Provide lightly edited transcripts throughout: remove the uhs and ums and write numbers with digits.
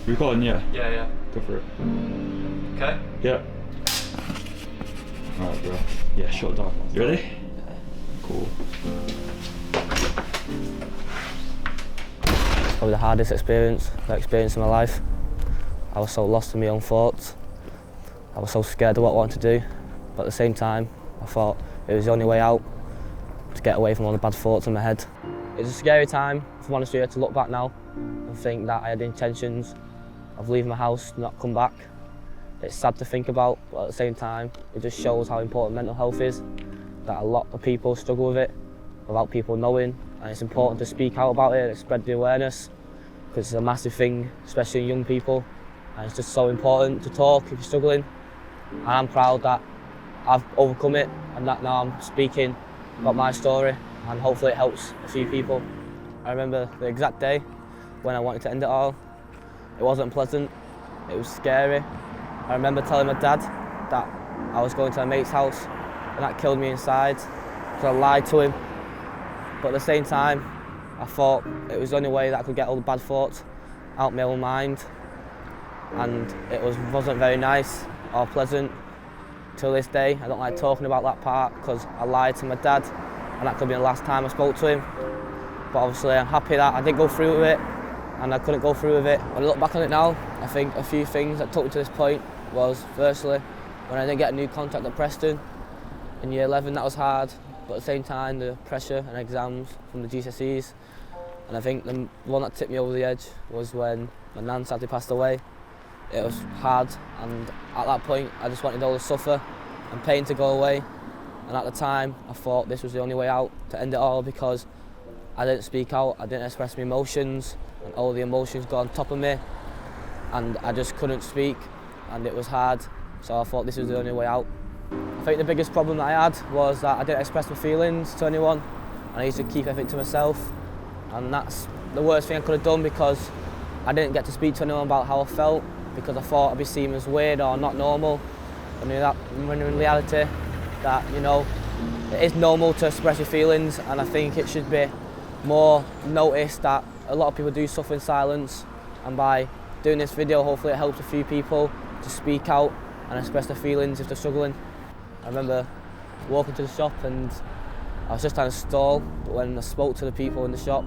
Recording, yeah. Yeah. Go for it. Okay. Yeah. Alright, bro. Yeah, shut it down. You ready? Cool. It's probably the hardest experience I've experienced in my life. I was so lost in my own thoughts. I was so scared of what I wanted to do, but at the same time, I thought it was the only way out to get away from all the bad thoughts in my head. It was a scary time, if I'm honest with you, to look back now and think that I had intentions of leaving my house and not come back. It's sad to think about, but at the same time, it just shows how important mental health is, that a lot of people struggle with it without people knowing, and it's important to speak out about it and spread the awareness, because it's a massive thing, especially in young people, and it's just so important to talk if you're struggling. And I'm proud that I've overcome it and that now I'm speaking about my story, and hopefully it helps a few people. I remember the exact day when I wanted to end it all. It wasn't pleasant, it was scary. I remember telling my dad that I was going to a mate's house, and that killed me inside, because I lied to him. But at the same time, I thought it was the only way that I could get all the bad thoughts out of my own mind, and it wasn't very nice or pleasant. Till this day, I don't like talking about that part because I lied to my dad, and that could be the last time I spoke to him. But obviously I'm happy that I did go through with it, and I couldn't go through with it. When I look back on it now, I think a few things that took me to this point was, firstly, when I didn't get a new contract at Preston in year 11, that was hard, but at the same time the pressure and exams from the GCSEs. And I think the one that tipped me over the edge was when my nan sadly passed away. It was hard, and at that point I just wanted all the suffer and pain to go away, and at the time I thought this was the only way out to end it all, because I didn't speak out, I didn't express my emotions, and all the emotions got on top of me, and I just couldn't speak, and it was hard, so I thought this was the only way out. I think the biggest problem that I had was that I didn't express my feelings to anyone, and I used to keep everything to myself, and that's the worst thing I could have done, because I didn't get to speak to anyone about how I felt, because I thought I'd be seen as weird or not normal. I knew that when in reality that, you know, it is normal to express your feelings, and I think it should be more noticed that a lot of people do suffer in silence, and by doing this video hopefully it helps a few people to speak out and express their feelings if they're struggling. I remember walking to the shop and I was just trying to stall, but when I spoke to the people in the shop,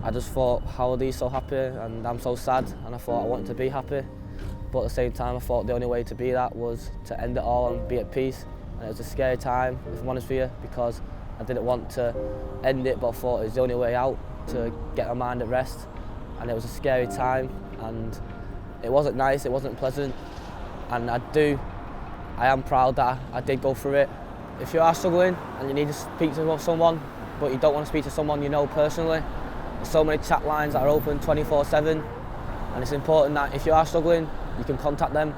I just thought, how are these so happy, and I'm so sad, and I thought I wanted to be happy. But at the same time I thought the only way to be that was to end it all and be at peace. And it was a scary time, if I'm honest with you, because I didn't want to end it, but I thought it was the only way out to get my mind at rest. And it was a scary time, and it wasn't nice, it wasn't pleasant, and I am proud that I did go through it. If you are struggling and you need to speak to someone, but you don't want to speak to someone you know personally, there's so many chat lines that are open 24/7, and it's important that if you are struggling, you can contact them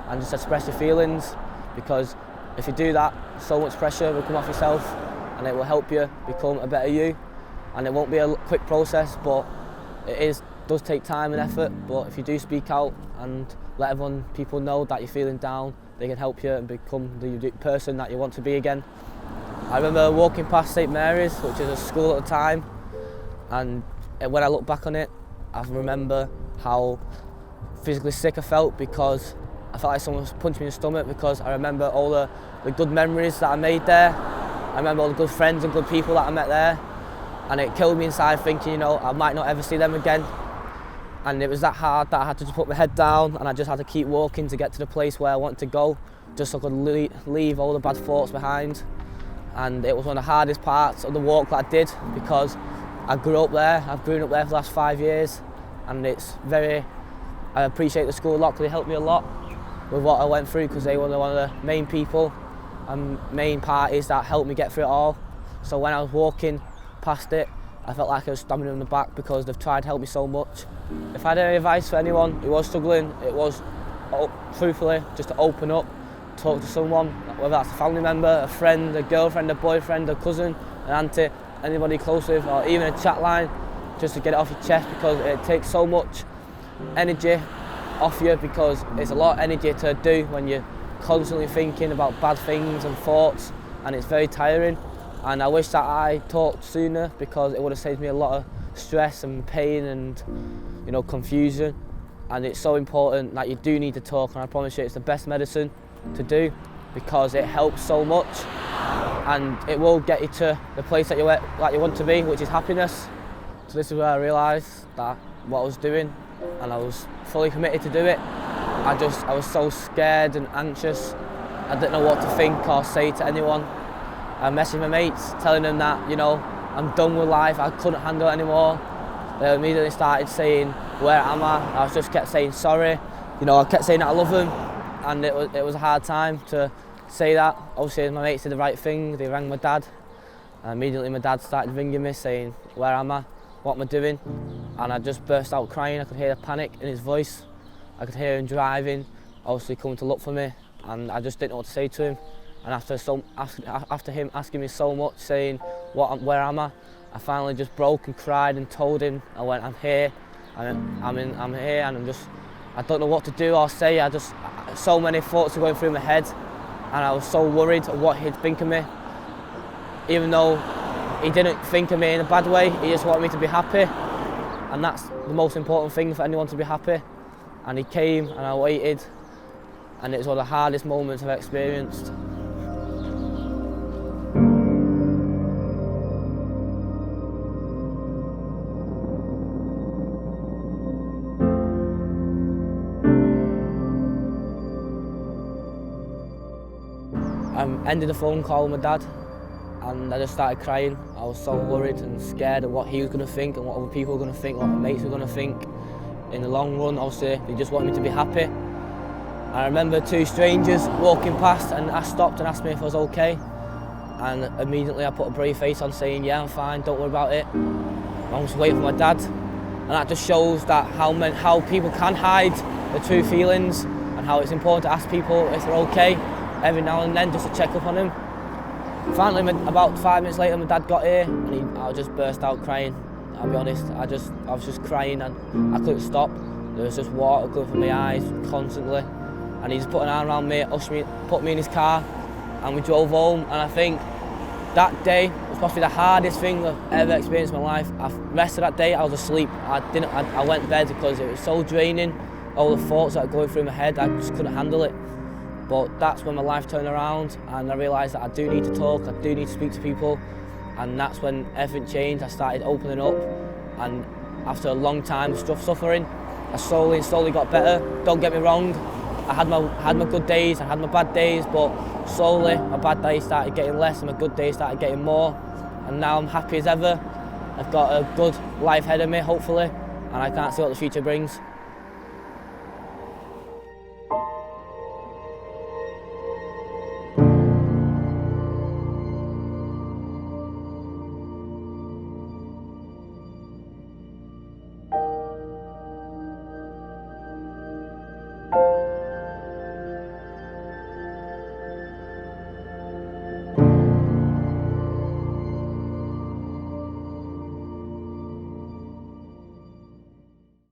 and just express your feelings, because if you do that, so much pressure will come off yourself, and it will help you become a better you. And it won't be a quick process, but it does take time and effort. But if you do speak out and let people know that you're feeling down, they can help you and become the person that you want to be again. I remember walking past St Mary's, which is a school at the time, and when I look back on it, I remember how physically sick I felt, because I felt like someone was punching me in the stomach, because I remember all the good memories that I made there. I remember all the good friends and good people that I met there, and it killed me inside, thinking, you know, I might not ever see them again. And it was that hard that I had to just put my head down, and I just had to keep walking to get to the place where I wanted to go, just so I could leave all the bad thoughts behind. And it was one of the hardest parts of the walk that I did, because I grew up there. I've grown up there for the last 5 years, and I appreciate the school a lot, because they helped me a lot with what I went through, because they were one of the main people and main parties that helped me get through it all. So when I was walking past it, I felt like I was stabbing them in the back, because they've tried to help me so much. If I had any advice for anyone who was struggling, it was, truthfully, just to open up, talk to someone, whether that's a family member, a friend, a girlfriend, a boyfriend, a cousin, an auntie, anybody close with, or even a chat line, just to get it off your chest, because it takes so much energy off you, because it's a lot of energy to do when you're constantly thinking about bad things and thoughts, and it's very tiring. And I wish that I talked sooner, because it would have saved me a lot of stress and pain and, you know, confusion. and it's so important that you do need to talk, and I promise you it's the best medicine to do, because it helps so much and it will get you to the place that you want to be, which is happiness. So this is where I realised that what I was doing, and I was fully committed to do it. I was so scared and anxious. I didn't know what to think or say to anyone. I messaged my mates telling them that, you know, I'm done with life, I couldn't handle it anymore. They immediately started saying, where am I? I just kept saying sorry. You know, I kept saying that I love them, and it was a hard time to say that. Obviously my mates did the right thing, they rang my dad. And immediately my dad started ringing me saying, where am I? What am I doing? And I just burst out crying. I could hear the panic in his voice. I could hear him driving, obviously coming to look for me, and I just didn't know what to say to him. And after him asking me so much, saying, where am I? I finally just broke and cried and told him. I went, I'm here, I'm here, and I don't know what to do or say. So many thoughts were going through my head, and I was so worried of what he'd think of me. Even though he didn't think of me in a bad way, he just wanted me to be happy, and that's the most important thing for anyone, to be happy. And he came, and I waited, and it was one of the hardest moments I've experienced. I ended the phone call with my dad, and I just started crying. I was so worried and scared of what he was going to think and what other people were going to think, what my mates were going to think. In the long run, obviously, they just wanted me to be happy. I remember two strangers walking past, and I stopped and asked me if I was okay. And immediately I put a brave face on, saying, yeah, I'm fine, don't worry about it. I was waiting for my dad. And that just shows that how people can hide their true feelings, and how it's important to ask people if they're okay every now and then, just to check up on them. Finally, about 5 minutes later, my dad got here, and I just burst out crying. I'll be honest, I was just crying, and I couldn't stop. There was just water going from my eyes constantly, and he just put an arm around me, put me in his car, and we drove home. And I think that day was possibly the hardest thing I've ever experienced in my life. The rest of that day, I was asleep. I went to bed because it was so draining. All the thoughts that were going through my head, I just couldn't handle it. But that's when my life turned around, and I realised that I do need to talk, I do need to speak to people, and that's when everything changed. I started opening up, and after a long time of suffering, I slowly got better. Don't get me wrong, I had my good days, I had my bad days, but slowly my bad days started getting less and my good days started getting more, and now I'm happy as ever. I've got a good life ahead of me, hopefully, and I can't see what the future brings.